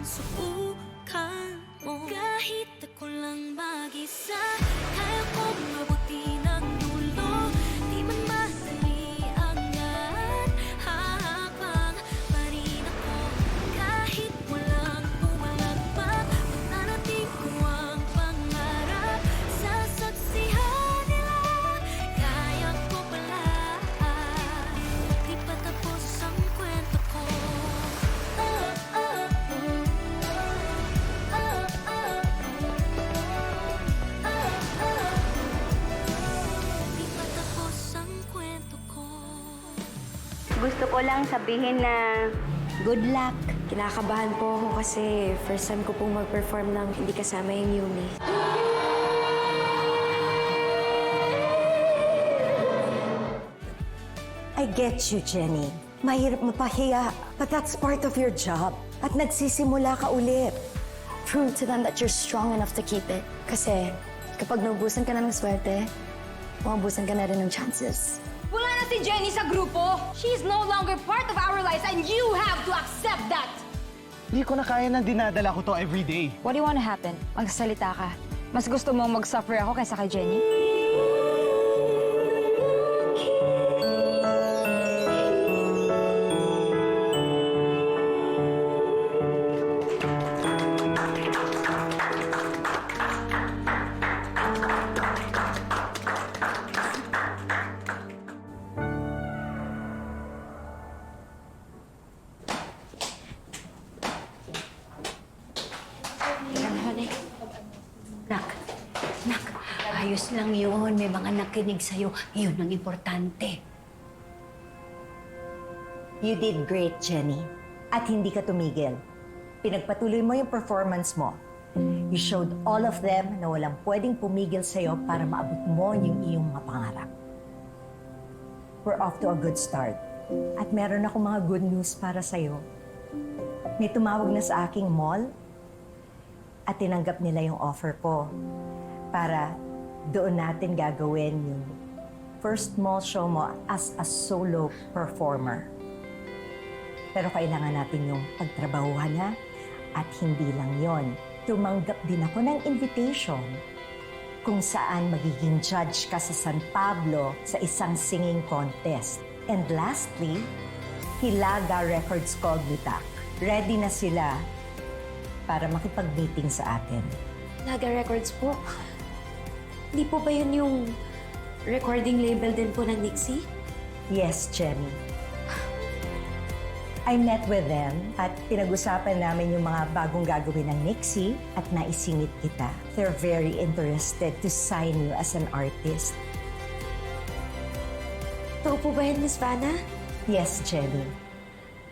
subukan mo. Kahit ako lang mag-isa, kaya kong mabuti ng dulo. Di man madali ang lahat, hahapang pa rin ako. Kahit walang pumalagpak, mananating ko ang pangarap. Sasaksihan nila, kaya ko pala. Di pa tapos ang kwento ko. Di pa tapos ang kwento ko. Gusto ko lang sabihin na good luck. Kinakabahan po ako kasi first time ko pong mag-perform ng hindi kasama yung Yumi. I get you, Jenny. Mahirap mapahiya, but that's part of your job. At nagsisimula ka ulit. Prove to them that you're strong enough to keep it. Kasi kapag naubusan ka na ng swerte, maubusan ka na rin ng chances. Wala na si Jenny sa grupo. She's no longer part of our lives and you have to accept that. Hindi ko na kaya na dinadala ko to everyday. What do you want to happen? Magsasalita ka. Mas gusto mong mag-suffer ako kaysa kay Jenny? Nak, ayos lang yun. May mga nakinig sa'yo. Yun ang importante. You did great, Jenny. At hindi ka tumigil. Pinagpatuloy mo yung performance mo. You showed all of them na walang pwedeng pumigil sa'yo para maabot mo yung iyong mga pangarap. We're off to a good start. At meron ako mga good news para sa'yo. May tumawag na sa aking mall at tinanggap nila yung offer ko para doon natin gagawin yung first mall show mo as a solo performer. Pero kailangan natin yung pagtrabahuhan na at hindi lang yon. Tumanggap din ako ng invitation kung saan magiging judge ka sa San Pablo sa isang singing contest. And lastly, Hilaga Records called me back. Ready na sila para makipag-meeting sa atin. Naga Records po. Di po ba yun yung recording label din po ng Nixie? Yes, Jenny. I met with them at pinag-usapan namin yung mga bagong gagawin ng Nixie at naisingit kita. They're very interested to sign you as an artist. Totoo po ba yun, Miss Vanna? Yes, Jenny.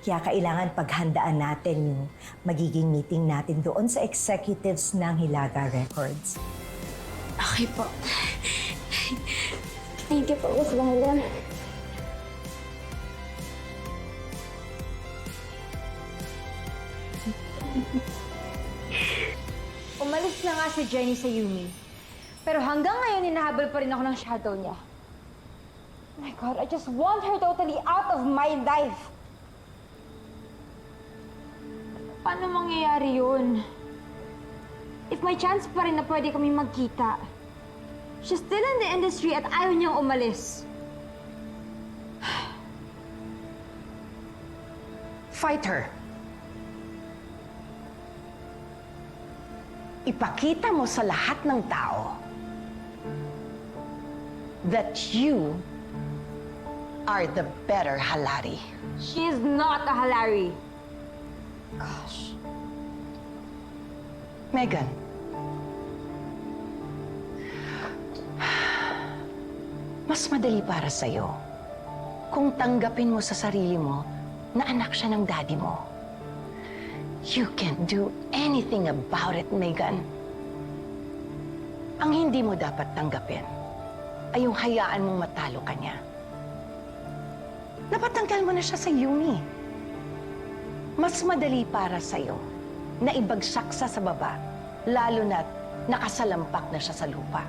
Kaya kailangan paghandaan natin yung magiging meeting natin doon sa executives ng Hilaga Records. Okay po. Thank you po, Miss Vanna. Umalis na nga si Jenny sa Yumi. Pero hanggang ngayon, hinahabol pa rin ako ng shadow niya. Oh my God, I just want her totally out of my life. Paano mangyayari yun? If may chance pa rin na pwede kami magkita. She's still in the industry at ayaw niyang umalis. Fight her. Ipakita mo sa lahat ng tao that you are the better Halari. She's not a Halari. Gosh. Megan. Mas madali para sa'yo kung tanggapin mo sa sarili mo na anak siya ng daddy mo. You can't do anything about it, Megan. Ang hindi mo dapat tanggapin ay yung hayaan mong matalo ka niya. Napatanggal mo na siya sa Yumi. Mas madali para sa'yo na ibagsak sa baba, lalo na't nakasalampak na siya sa lupa.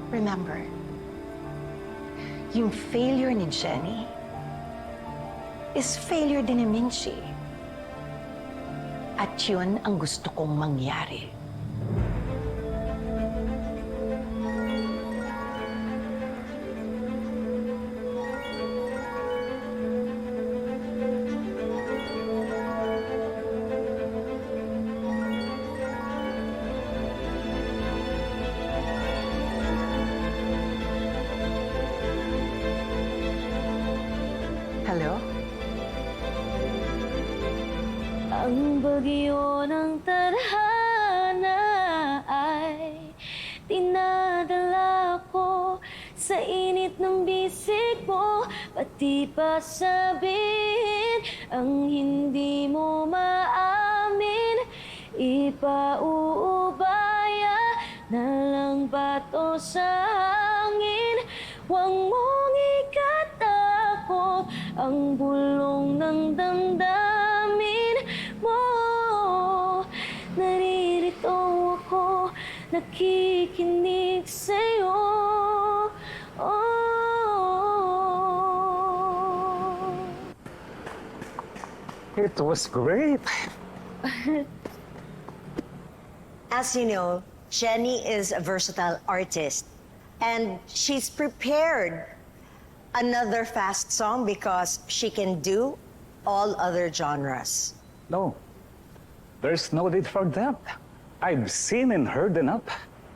Remember, yung failure ni Jenny, is failure din ni Minchie. At yun ang gusto kong mangyari. Hello? Ang bagyo ng tadhana ay dinadala ko sa init ng bisig mo. Pati pa sabihin ang hindi mo maamin. Ipauubaya na lang bato sa hangin. Huwag mong ikatakot ang bulong ng damdamin mo. Naririto ako, nakikinig sa'yo. It was great. As you know, Jenny is a versatile artist. And she's prepared another fast song because she can do all other genres. No, there's no need for that. I've seen and heard enough.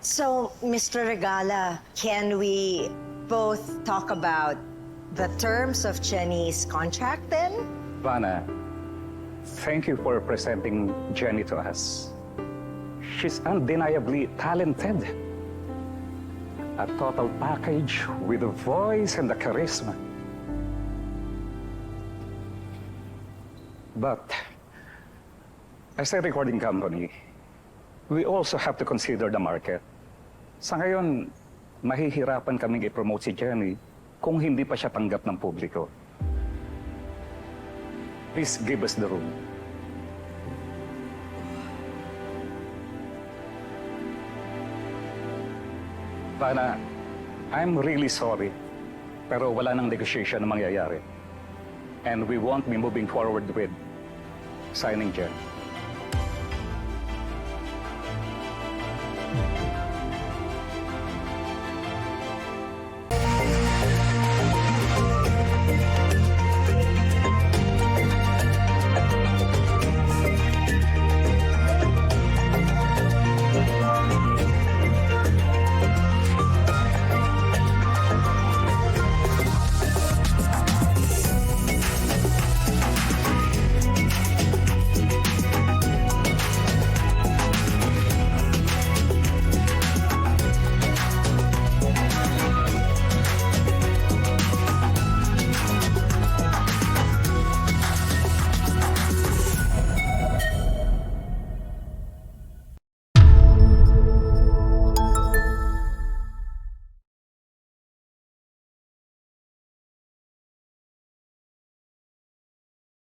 So, Mr. Regala, can we both talk about the terms of Jenny's contract then? Vanna, thank you for presenting Jenny to us. She's undeniably talented. A total package with the voice and the charisma. But as a recording company, we also have to consider the market. Sa ngayon, mahihirapan kaming i-promote si Jenny kung hindi pa siya tanggap ng publiko. Please give us the room. Vanna, I'm really sorry, pero wala nang negotiation na mangyayari. And we won't be moving forward with signing Jen.